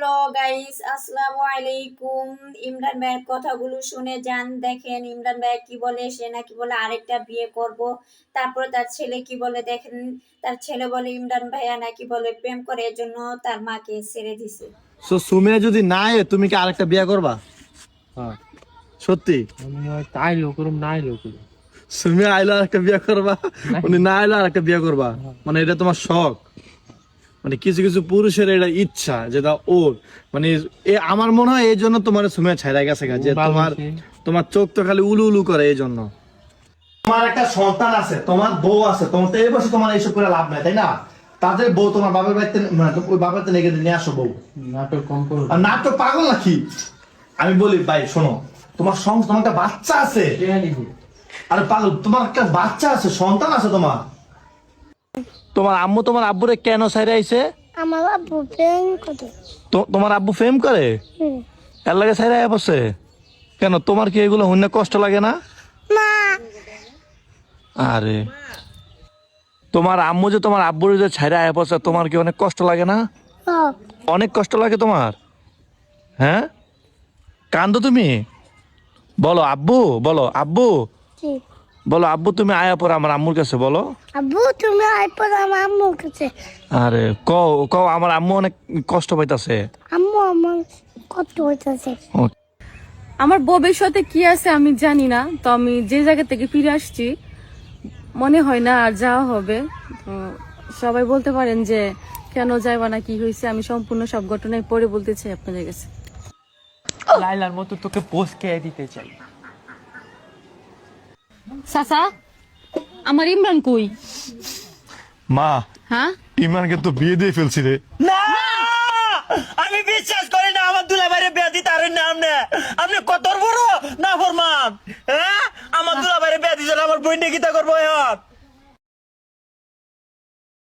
Hello guys, আসসালামু আলাইকুম। ইমরান ভাইয়ের কথাগুলো শুনে যান। দেখেন ইমরান ভাই কি বলে, সে নাকি বলে আরেকটা বিয়ে করব। তারপরে তার ছেলে কি বলে, দেখেন তার ছেলে বলে ইমরান ভাইয়া নাকি বলে প্রেম করে, এজন্য তার মাকে ছেড়ে দিছে। সুমিয়া যদি না এ, তুমি কি আরেকটা বিয়ে করবা? হ্যাঁ, সত্যি? আমি হয়তো আইলেও করুম না আইলেও করুম। সুমিয়া আইলে আরেকটা বিয়ে করবা, উনি না আইলে আরেকটা বিয়ে করবা? মানে এটা তোমার শখ? মানে কিছু কিছু পুরুষের এটা ইচ্ছা, যেটা ওর মানে আমার মনে হয় এই জন্য তোমার সুমিয়া ছাইড়া গেছে গা, যে তোমার চোখ তো খালি উলু উলু করে এই জন্য। তোমার একটা সন্তান আছে, তোমার বউ আছে, তোমার তো এই বছর তোমার এইসব করে লাভ নাই, তাই না? তাদের বউ তোমার বাবার বাড়িতে, মানে ওই বাবার বাড়িতে নিয়ে আসো বউ। নাটক কম করো। আর নাটক পাগল নাকি? আমি বলি ভাই শোনো, তোমার তোমার একটা বাচ্চা আছে। আরে পাগল, তোমার একটা বাচ্চা আছে, সন্তান আছে তোমার। তোমার আম্মু তোমার আব্বুরে কেন ছাইরে আইছে? আমার আব্বু প্রেম করে। তোমার আব্বু ফেম করে, এর লাগে ছাইরে আয়া পড়ছে? কেন, তোমার কি এগুলো হইনা কষ্ট লাগে না? না, আরে তোমার আম্মু যে তোমার আব্বুর যে ছাইরে আয়া পড়ছে, তোমার কি অনেক কষ্ট লাগে না? অনেক কষ্ট লাগে তোমার? হ্যাঁ, কান্দো তুমি? বলো আব্বু, বলো আব্বু, জি। বলো আব্বু তুমি আয়া পর আমার আম্মুর কাছে বলো। আব্বু তুমি আইপর আমার আম্মুর কাছে। আরে কও কও, আমার আম্মু অনেক কষ্ট পাইতাছে। আম্মু আমার কষ্ট হইতেছে। আমার ভবিষ্যতে কি আছে আমি জানি না, তো আমি যে জায়গা থেকে ফিরে আসছি মনে হয় না আর যাওয়া হবে। তো সবাই বলতে পারেন যে কেন যাইবা না, কি হয়েছে, আমি সম্পূর্ণ সব ঘটনায় পরে বলতে চাই আপনাদের কাছে। লাইলার মতো তোকে পোস্ট খেয়ে দিতে চাই। চাচা, আমার ইমরান কই? মা, হ্যাঁ, ইমরানকে তো বিয়ে দিয়ে ফেলছি রে। না, আমি বিশ্বাস করি না আমার দুলাভাইয়ের বিয়ে দিতে পারেন না। আপনি কত বড় না ফরমান, হ্যাঁ? আমার দুলাভাইয়ের বিয়ে দিতে আমার বই নিয়ে গীতা করবো এখন।